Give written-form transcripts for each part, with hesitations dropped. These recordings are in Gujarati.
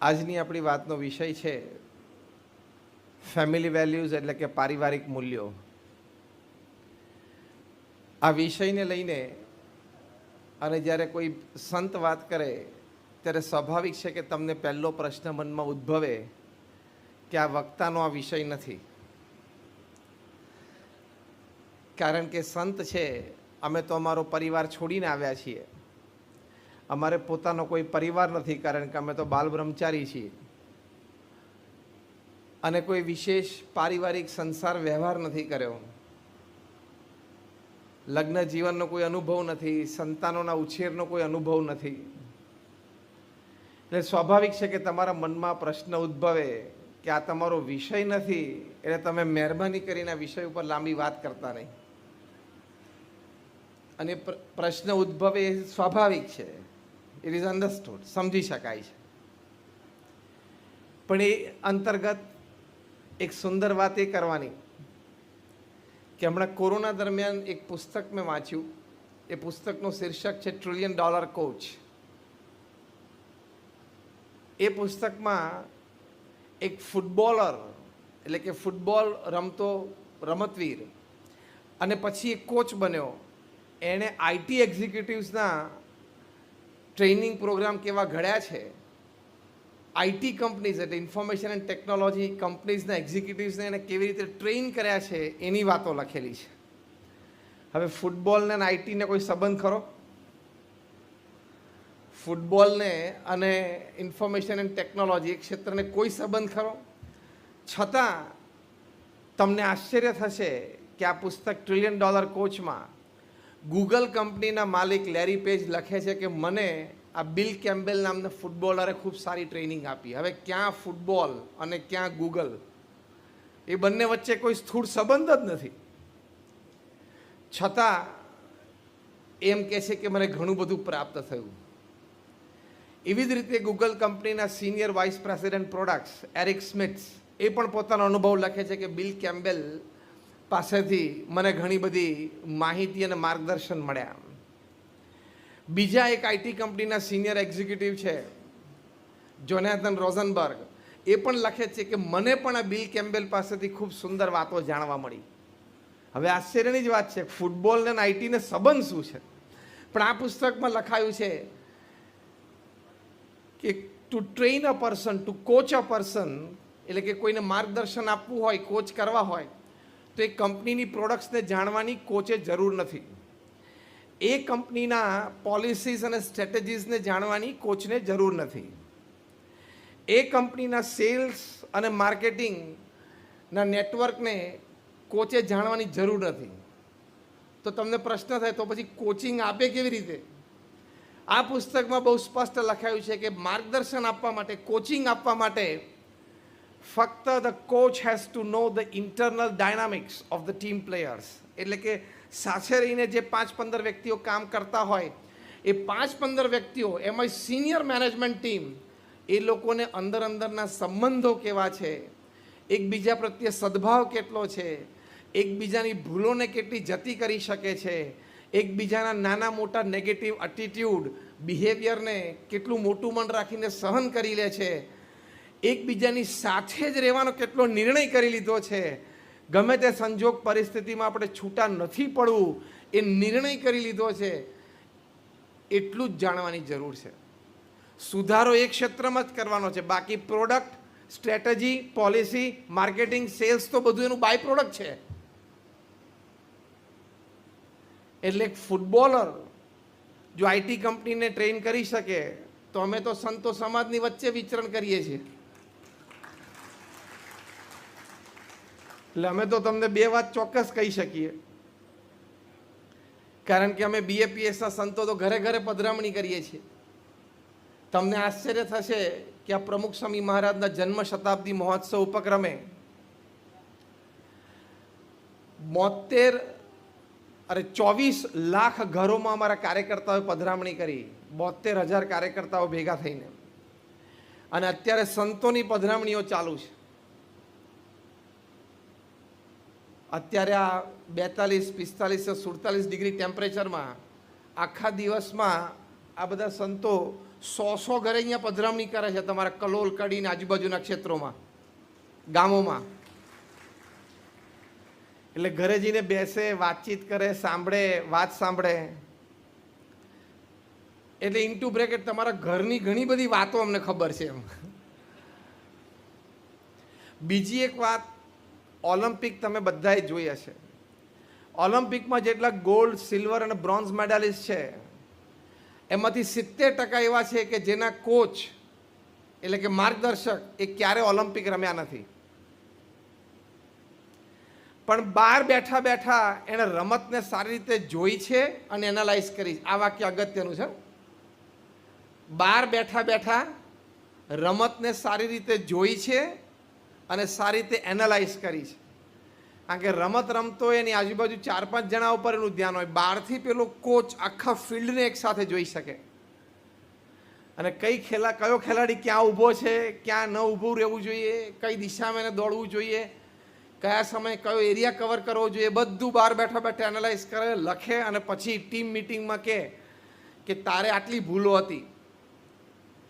આજની આપણી વાતનો વિષય છે ફેમિલી વેલ્યુઝ એટલે કે પારિવારિક મૂલ્યો. આ વિષયને લઈને અને જ્યારે કોઈ સંત વાત કરે ત્યારે સ્વાભાવિક છે કે તમને પહેલો પ્રશ્ન મનમાં ઉદ્ભવે કે આ વક્તાનો આ વિષય નથી. કારણ કે સંત છે, અમે તો અમારો પરિવાર છોડીને આવ્યા છીએ. અમારે પોતાનો કોઈ પરિવાર નથી, કારણ કે અમે તો બાલ બ્રહ્મચારી છીએ અને કોઈ વિશેષ પારિવારિક સંસાર વ્યવહાર નથી કર્યો. લગ્ન જીવનનો કોઈ અનુભવ નથી, સંતાનોના ઉછેરનો કોઈ અનુભવ નથી. એટલે સ્વાભાવિક છે કે તમારા મનમાં પ્રશ્ન ઉદ્ભવે કે આ તમારો વિષય નથી, એટલે તમે મહેરબાની કરીને આ વિષય ઉપર લાંબી વાત કરતા નહીં. અને પ્રશ્ન ઉદ્ભવે એ સ્વાભાવિક છે, ઇટ ઇઝ અન્ડરસ્ટુડ, સમજી શકાય છે. પણ એ અંતર્ગત એક સુંદર વાત એ કરવાની કે હમણાં કોરોના દરમિયાન એક પુસ્તક મેં વાંચ્યું. એ પુસ્તકનું શીર્ષક છે $1 ટ્રિલિયન કોચ. એ પુસ્તકમાં એક ફૂટબોલર એટલે કે ફૂટબોલ રમતો રમતવીર અને પછી એક કોચ બન્યો, એણે આઈટી એક્ઝિક્યુટિવ્સના ટ્રેનિંગ પ્રોગ્રામ કેવા ઘડ્યા છે, આઈટી કંપનીઝ એટલે ઇન્ફોર્મેશન એન્ડ ટેકનોલોજી કંપનીઝના એક્ઝિક્યુટિવ્સને એને કેવી રીતે ટ્રેન કર્યા છે એની વાતો લખેલી છે. હવે ફૂટબોલને અને આઈટીને કોઈ સંબંધ ખરો? ફૂટબોલને અને ઇન્ફોર્મેશન એન્ડ ટેકનોલોજી એ ક્ષેત્રને કોઈ સંબંધ ખરો? છતાં તમને આશ્ચર્ય થશે કે આ પુસ્તક $1 ટ્રિલિયન કોચમાં ગૂગલ કંપનીના માલિક લેરી પેજ લખે છે કે મને આ બિલ કેમ્બેલ નામના ફૂટબોલરે ખૂબ સારી ટ્રેનિંગ આપી. હવે ક્યાં ફૂટબોલ અને ક્યાં ગૂગલ, એ બંને વચ્ચે કોઈ સ્થૂળ સંબંધ જ નથી. છતાં એમ કહે છે કે મને ઘણું બધું પ્રાપ્ત થયું. એવી જ રીતે ગૂગલ કંપનીના senior vice president products Eric Smiths એ પણ પોતાનો અનુભવ લખે છે કે બિલ કેમ્બેલ પાસેથી મને ઘણી બધી માહિતી અને માર્ગદર્શન મળ્યા. બીજા એક આઈટી કંપનીના સિનિયર એક્ઝિક્યુટિવ છે જોનાથન રોઝનબર્ગ, એ પણ લખે છે કે મને પણ આ બિલ કેમ્બેલ પાસેથી ખૂબ સુંદર વાતો જાણવા મળી. હવે આશ્ચર્યની જ વાત છે, ફૂટબોલ અને આઈટીને સંબંધ શું છે? પણ આ પુસ્તકમાં લખાયું છે કે to train a person, to coach a person, એટલે કે કોઈને માર્ગદર્શન આપવું હોય, કોચ કરવા હોય તો એ કંપનીની પ્રોડક્ટ્સને જાણવાની કોચે જરૂર નથી. એ કંપનીના પોલિસીસ અને સ્ટ્રેટેજીસને જાણવાની કોચને જરૂર નથી. એ કંપનીના સેલ્સ અને માર્કેટિંગના નેટવર્કને કોચે જાણવાની જરૂર નથી. તો તમને પ્રશ્ન થાય તો પછી કોચિંગ આપે કેવી રીતે? આ પુસ્તકમાં બહુ સ્પષ્ટ લખાયું છે કે માર્ગદર્શન આપવા માટે, કોચિંગ આપવા માટે ફક્ત the coach has to know the internal dynamics of the team players. એટલે કે સાથે રહીને જે 5-15 વ્યક્તિઓ કામ કરતા હોય, એ 5-15 વ્યક્તિઓ, એમાં સિનિયર મેનેજમેન્ટ ટીમ, એ લોકોને અંદરના સંબંધો કેવા છે, એકબીજા પ્રત્યે સદભાવ કેટલો છે, એકબીજાની ભૂલોને કેટલી જતી કરી શકે છે, એકબીજાના નાના મોટા નેગેટિવ એટીટ્યુડ બિહેવિયરને કેટલું મોટું મન રાખીને સહન કરી લે છે, એકબીજાની સાથે જ રહેવાનો કેટલો નિર્ણય કરી લીધો છે, ગમે તે સંજોગ પરિસ્થિતિમાં આપણે છૂટા નથી પડવું એ નિર્ણય કરી લીધો છે, એટલું જ જાણવાની જરૂર છે. સુધારો એ ક્ષેત્રમાં જ કરવાનો છે, બાકી product, strategy, policy, marketing, sales તો બધું એનું બાય પ્રોડક્ટ છે. એટલે એક ફૂટબોલર જો આઈટી કંપનીને ટ્રેન કરી શકે તો અમે તો સંતો સમાજની વચ્ચે વિચરણ કરીએ છીએ. એટલે અમે તો તમને બે વાત ચોક્કસ કહી શકીએ, કારણ કે અમે બીએપીએસના સંતો તો ઘરે ઘરે પધરામણી કરીએ છીએ. તમને આશ્ચર્ય થશે કે આ પ્રમુખ સ્વામી મહારાજના જન્મ શતાબ્દી મહોત્સવ ઉપક્રમે 24 લાખ ઘરોમાં અમારા કાર્યકર્તાઓએ પધરામણી કરી, 72,000 કાર્યકર્તાઓ ભેગા થઈને. અને અત્યારે સંતોની પધરામણીઓ ચાલુ છે. અત્યારે આ 42, 45, 47 ડિગ્રી ટેમ્પરેચરમાં આખા દિવસમાં આ બધા સંતો 100 ઘરે અહીંયા પધરામણી કરે છે તમારા કલોલ કડીને આજુબાજુના ક્ષેત્રોમાં, ગામોમાં. એટલે ઘરે જઈને બેસે, વાતચીત કરે, સાંભળે, વાત સાંભળે. એટલે ઇન્ટુ બ્રેકેટ તમારા ઘરની ઘણી બધી વાતો અમને ખબર છે એમ. બીજી એક વાત, ઓલિમ્પિક તમે બધાએ જોઈ હશે. ઓલિમ્પિકમાં જેટલા ગોલ્ડ, સિલ્વર અને બ્રોન્ઝ મેડાલિસ્ટ છે એમાંથી 70% એવા છે કે જેના કોચ એટલે કે માર્ગદર્શક એ ક્યારે ઓલિમ્પિક રમ્યા નથી, પણ બહાર બેઠા બેઠા એણે રમતને સારી રીતે જોઈ છે અને એનાલાઇઝ કરી. આ વાક્ય અગત્યનું છે. બહાર બેઠા બેઠા રમતને સારી રીતે જોઈ છે અને સારી રીતે એનાલાઇઝ કરી છે. કારણ કે રમત રમતો હોય એની આજુબાજુ 4-5 જણા ઉપર એનું ધ્યાન હોય. બહારથી પેલો કોચ આખા ફિલ્ડને એક સાથે જોઈ શકે અને કયો ખેલાડી ક્યાં ઊભો છે, ક્યાં ન ઊભું રહેવું જોઈએ, કઈ દિશામાં એને દોડવું જોઈએ, કયા સમયે કયો એરિયા કવર કરવો જોઈએ, બધું બહાર બેઠા બેઠા એનાલાઇઝ કરે, લખે અને પછી ટીમ મિટિંગમાં કહે કે તારે આટલી ભૂલો હતી.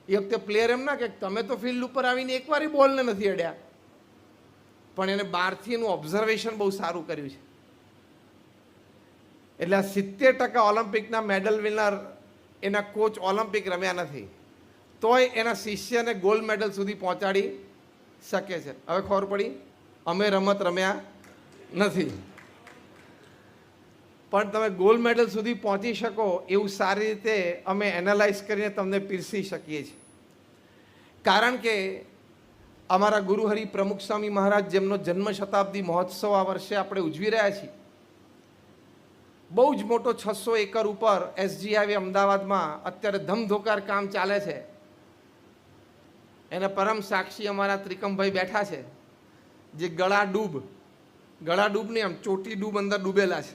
એ વખતે પ્લેયર એમ ના કે તમે તો ફિલ્ડ ઉપર આવીને એકવાર બોલને નથી અડ્યા, પણ એને બહારથી એનું ઓબ્ઝર્વેશન બહુ સારું કર્યું છે. એટલે આ 70% ઓલિમ્પિકના મેડલ વિનર એના કોચ ઓલિમ્પિક રમ્યા નથી, તોય એના શિષ્યને ગોલ્ડ મેડલ સુધી પહોંચાડી શકે છે. હવે ખબર પડી, અમે રમત રમ્યા નથી, પણ તમે ગોલ્ડ મેડલ સુધી પહોંચી શકો એવું સારી રીતે અમે એનાલાઇઝ કરીને તમને પીરસી શકીએ છીએ. કારણ કે અમારા ગુરુહરિ પ્રમુખ સ્વામી મહારાજ જેમનો જન્મ શતાબ્દી મહોત્સવ આ વર્ષે આપણે ઉજવી રહ્યા છીએ, બહુ જ મોટો 600 એકર ઉપર એસજી હાઈવે અમદાવાદમાં અત્યારે ધમધોકાર કામ ચાલે છે. એના પરમ સાક્ષી અમારા ત્રિકમભાઈ બેઠા છે, જે ગળા ડૂબ નહીં, આમ ચોટી ડૂબ અંદર ડૂબેલા છે.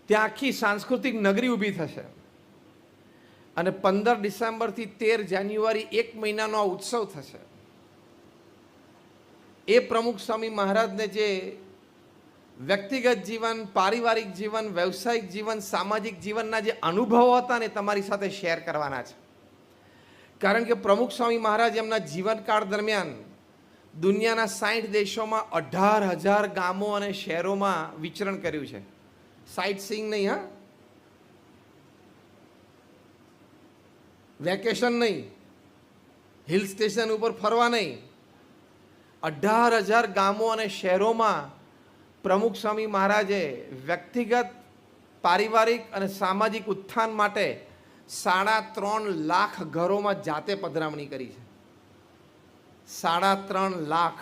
ત્યાં આખી સાંસ્કૃતિક નગરી ઊભી થશે અને 15 ડિસેમ્બરથી 13 જાન્યુઆરી 1 મહિનાનો આ ઉત્સવ થશે. એ પ્રમુખ સ્વામી મહારાજને જે વ્યક્તિગત જીવન, પારિવારિક જીવન, વ્યવસાયિક જીવન, સામાજિક જીવનના જે અનુભવો હતા ને તમારી સાથે શેર કરવાના છે. કારણ કે પ્રમુખ સ્વામી મહારાજ એમના જીવનકાળ દરમિયાન દુનિયાના 60 દેશોમાં 18,000 ગામો અને શહેરોમાં વિચરણ કર્યું છે. સાઇટ સીઈંગ નહીં, હા, વેકેશન નહીં, હિલ સ્ટેશન ઉપર ફરવા નહીં, 18,000 ગામો અને શહેરોમાં પ્રમુખ સ્વામી મહારાજે વ્યક્તિગત, પારિવારિક અને સામાજિક ઉત્થાન માટે 3.5 લાખ ઘરોમાં જાતે પધરામણી કરી છે. 3.5 લાખ.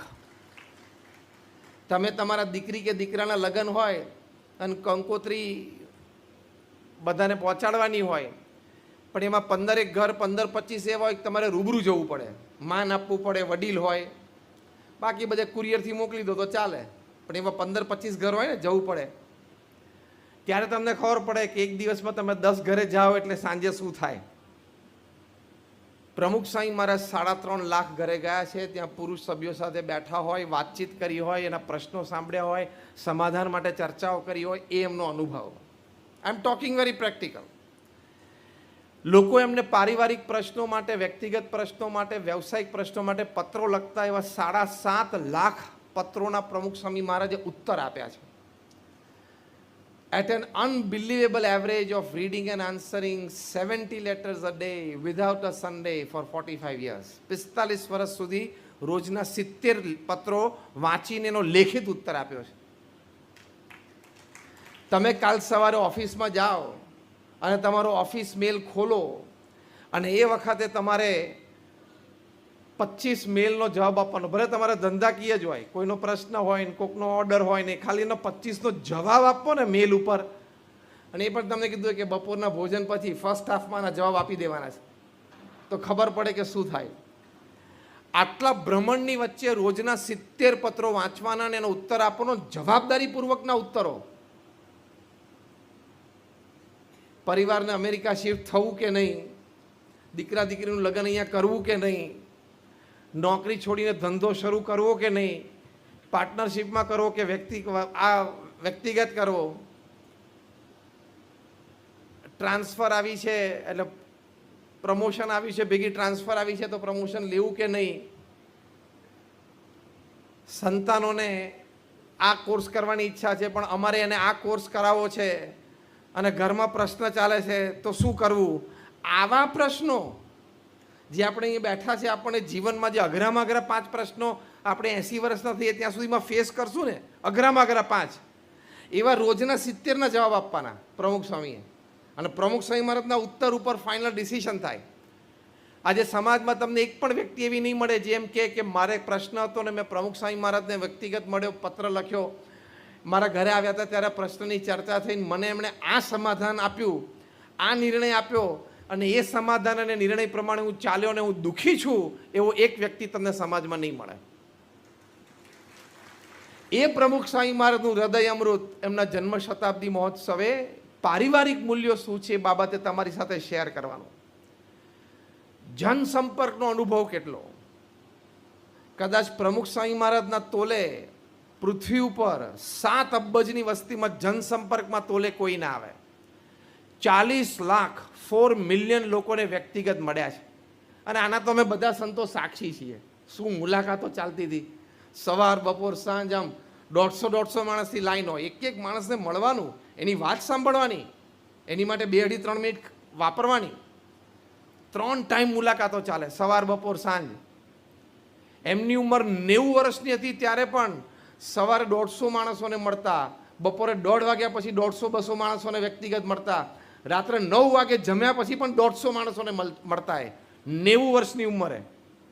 તમે તમારા દીકરી કે દીકરાના લગ્ન હોય અને કંકોત્રી બધાને પહોંચાડવાની હોય, પણ એમાં 15 ઘર, 15-25 એવા હોય તમારે રૂબરૂ જવું પડે, માન આપવું પડે, વડીલ હોય. બાકી બધે કુરિયરથી મોકલી દો તો ચાલે, પણ એમાં 15-25 ઘર હોય ને, જવું પડે. ત્યારે તમને ખબર પડે કે એક દિવસમાં તમે 10 ઘરે જાઓ એટલે સાંજે શું થાય. પ્રમુખ સ્વામી મહારાજ 3.5 લાખ ઘરે ગયા છે. ત્યાં પુરુષ સભ્યો સાથે બેઠા હોય, વાતચીત કરી હોય, એના પ્રશ્નો સાંભળ્યા હોય, સમાધાન માટે ચર્ચાઓ કરી હોય, એ એમનો અનુભવ. આઈ એમ ટોકિંગ વેરી પ્રેક્ટિકલ. લોકો એમને પારિવારિક પ્રશ્નો માટે, વ્યક્તિગત પ્રશ્નો માટે, વ્યવસાયિક પ્રશ્નો માટે પત્રો લખતા એવા 7.5 લાખ પત્રોના પ્રમુખ સ્વામી મહારાજે ઉત્તર આપ્યા છે. At an unbelievable average of reading and answering 70 letters a day without a Sunday for 45 years. 45 વર્ષ સુધી રોજના 70 પત્રો વાંચીને એનો લેખિત ઉત્તર આપ્યો છે. તમે કાલ સવારે ઓફિસમાં જાઓ અને તમારો ઓફિસ મેલ ખોલો અને એ વખતે તમારે 25 મેલનો જવાબ આપવાનો. ભલે તમારા ધંધાકીય જ હોય, કોઈનો પ્રશ્ન હોય ને, કોઈનો ઓર્ડર હોય ને, ખાલી એનો 25નો જવાબ આપો ને મેલ ઉપર, અને એ પણ તમને કીધું કે બપોરના ભોજન પછી ફર્સ્ટ હાફમાં જવાબ આપી દેવાના છે, તો ખબર પડે કે શું થાય. આટલા ભ્રમણની વચ્ચે રોજના 70 પત્રો વાંચવાના અને એનો ઉત્તર આપવાનો, જવાબદારીપૂર્વકના ઉત્તરો. પરિવારને અમેરિકા શિફ્ટ થવું કે નહીં, દીકરા દીકરીનું લગ્ન અહીંયા કરવું કે નહીં, નોકરી છોડીને ધંધો શરૂ કરવો કે નહીં, પાર્ટનરશિપમાં કરવો કે વ્યક્તિગત કરવો, ટ્રાન્સફર આવી છે એટલે પ્રમોશન આવ્યું છે, ભેગી ટ્રાન્સફર આવી છે તો પ્રમોશન લેવું કે નહીં, સંતાનોને આ કોર્સ કરવાની ઈચ્છા છે પણ અમારે એને આ કોર્સ કરાવવો છે અને ઘરમાં પ્રશ્ન ચાલે છે તો શું કરવું, આવા પ્રશ્નો જે આપણે અહીંયા બેઠા છે આપણને જીવનમાં જે અઘરામાં અઘરા 5 પ્રશ્નો આપણે 80 વર્ષના થઈએ ત્યાં સુધીમાં ફેસ કરશું ને, અઘરામાં અઘરા 5 એવા રોજના 70ના જવાબ આપવાના પ્રમુખ સ્વામીએ, અને પ્રમુખ સ્વામી મહારાજના ઉત્તર ઉપર ફાઇનલ ડિસિઝન થાય. આજે સમાજમાં તમને એક પણ વ્યક્તિ એવી નહીં મળે જે એમ કે મારે પ્રશ્ન હતો ને મેં પ્રમુખ સ્વામી મહારાજને વ્યક્તિગત મળ્યો, પત્ર લખ્યો, મારા ઘરે આવ્યા હતા ત્યારે પ્રશ્નની ચર્ચા થઈને મને એમણે આ સમાધાન આપ્યું, આ નિર્ણય આપ્યો અને એ સમાધાન અને નિર્ણય પ્રમાણે હું ચાલ્યો અને હું દુઃખી છું, એવો એક વ્યક્તિ તમને સમાજમાં નહીં મળે. એ પ્રમુખ સ્વામી મહારાજનું હૃદય અમૃત એમના જન્મ શતાબ્દી મહોત્સવે પારિવારિક મૂલ્યો શું છે એ બાબતે તમારી સાથે શેર કરવાનું. જનસંપર્કનો અનુભવ કેટલો, કદાચ પ્રમુખ સ્વામી મહારાજના તોલે પૃથ્વી ઉપર 7 અબજની વસ્તીમાં જનસંપર્કમાં તોલે કોઈ ના આવે. 40 લાખ 4 મિલિયન લોકોને વ્યક્તિગત મળ્યા છે અને આના તો અમે બધા સંતો સાક્ષી છીએ. શું મુલાકાતો ચાલતી હતી, સવાર બપોર સાંજ, આમ 150 માણસની લાઈન હોય, એક માણસને મળવાનું, એની વાત સાંભળવાની, એની માટે 2-2.5-3 મિનિટ વાપરવાની, 3 ટાઈમ મુલાકાતો ચાલે, સવાર બપોર સાંજ. એમની ઉંમર 90 વર્ષની હતી ત્યારે પણ સવારે 150 માણસોને મળતા, બપોરે 1:30 વાગ્યા પછી 150-200 માણસોને વ્યક્તિગત મળતા, રાત્રે 9 વાગે જમ્યા પછી પણ 150 માણસોને મળતા. એ 90 વર્ષની ઉંમરે,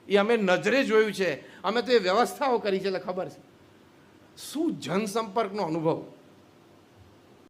એ અમે નજરે જોયું છે, અમે તો એ વ્યવસ્થાઓ કરી છે એટલે ખબર છે. શું જનસંપર્કનો અનુભવ.